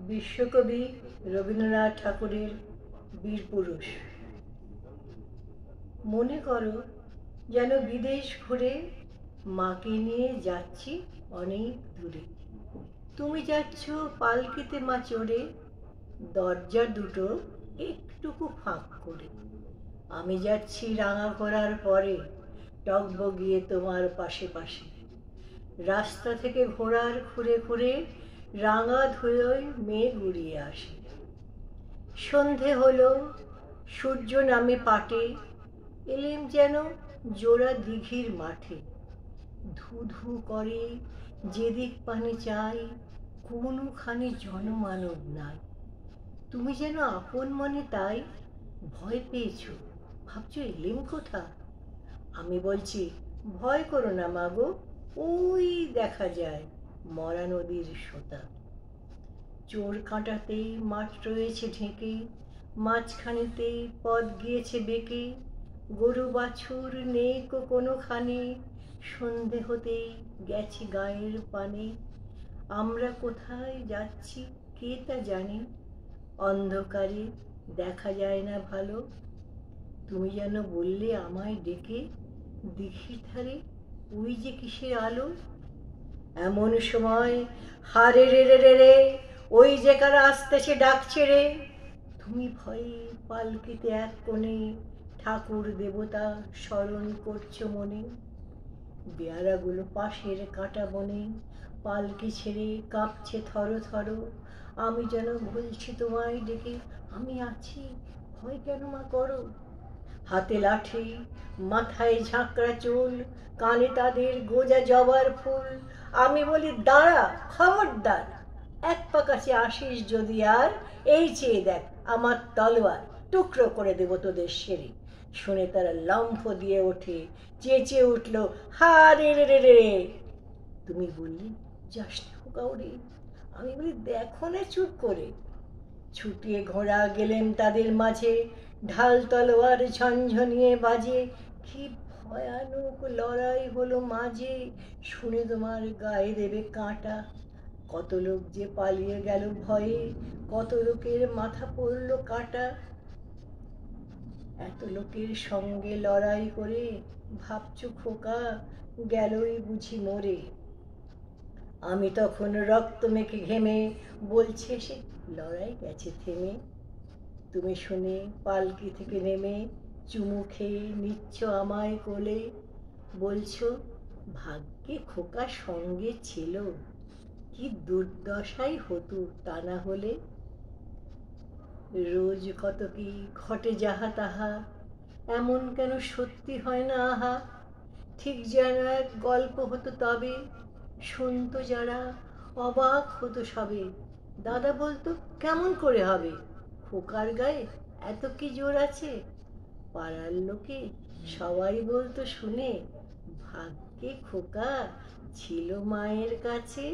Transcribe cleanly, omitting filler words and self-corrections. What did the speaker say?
বিশ্বকবি রবীন্দ্রনাথ ঠাকুরের বীরপুরুষ। মনে করো যেন বিদেশ ঘুরে মাকে নিয়ে যাচ্ছি অনেক দূরে। তুমি যাচ্ছ পালকিতে মা চড়ে, দরজা দুটো একটুকু ফাঁক করে। আমি যাচ্ছি রাঙা ঘোড়ার পরে, টগবগিয়ে তোমার পাশে পাশে। রাস্তা থেকে ঘোড়ার খুঁড়ে খুঁড়ে রাঙা ধুলোয় মেঘ উড়িয়ে আসে। সন্ধে হলো, সূর্য নামে পাটে, এলেম যেন জোড়া দিঘির মাঠে। ধু ধু করে যেদিক পানে চাই, কোনোখানে জনমানব নাই। তুমি যেন আপন মনে তাই ভয় পেয়েছো, ভাবছো এলেম কোথা। আমি বলছি ভয় করো না মাগো, ওই দেখা যায় মরা নদীর সোতা। চোর কাঁটাতেই মাঠ রয়েছে ঢেকে, মাঝখানেতেই পথ গিয়েছে বেঁকে। গরু বাছুর নেই কোনোখানে, সন্ধে হতেই গেছে গায়ের পানে। আমরা কোথায় যাচ্ছি কে তা জানে, অন্ধকারে দেখা যায় না ভালো। তুমি যেন বললে আমায় ডেকে, দিঘির ধারে ওই যে কিসের আলো। এমন সময় হারে রে রে রে রে, ওই যে কারা আসতেছে ডাকছে রে। তুমি ভয়ে পালকিতে এক কোণে ঠাকুর দেবতা স্মরণ করছো মনে। বেয়ারাগুলো পাশের কাঁটা বনে পালকি ছেড়ে কাঁপছে থর থর। আমি যেন বলছি তোমায় ডেকে, আমি আছি, ভয় কেন মা করো। হাতে লাঠি, মাথায় ঝাঁকড়া চুল, কানে তাদের গোজা জবার ফুল। আমি বলি দাঁড়া খবরদার, এক পা কাছে আসিস যদি আর, এই চেয়ে দেখ আমার তলোয়ার, টুকরো করে দেব তোদের সেরে। শুনে তারা লম্ফ দিয়ে ওঠে, চেঁচে উঠল হারে রে রে রে। তুমি বললি যাস না কাউরে, আমি বলি দেখো না চুপ করে। ছুটিয়ে ঘোড়া গেলেন তাদের মাঝে, ঢাল তলোয়ার ঝনঝনিয়ে বাজে। কি ভয়ানক লড়াই হলো মাঝে, শুনে তোমার গায়ে দেবে কাঁটা। কত লোক যে পালিয়ে গেল ভয়ে, কত লোকের মাথা পড়ল কাটা। এত লোকের সঙ্গে লড়াই করে ভাবছো খোকা গেলই বুঝি মরে। আমি তখন রক্ত মেখে ঘেমে বলছে সে লড়াই গেছে থেমে। তুমি শুনে পালকি থেকে নেমে চুমু খেয়ে নিচ্ছ আমায় কোলে, বলছো ভাগ্যে খোকা সঙ্গে ছিল, কি দুর্দশাই হতো তা না হলে। রোজ কত কি ঘটে যাহা তাহা, এমন কেন সত্যি হয় না আহা। ঠিক যেন এক গল্প হতো তবে, শুনতো যারা অবাক হতো সবে। দাদা বলতো কেমন করে হবে, খোকার গায়ে এত কি জোর আছে। পাড়ার লোকে সবাই বলতো শুনে, ভাগ্যে খোকা ছিল মায়ের কাছে।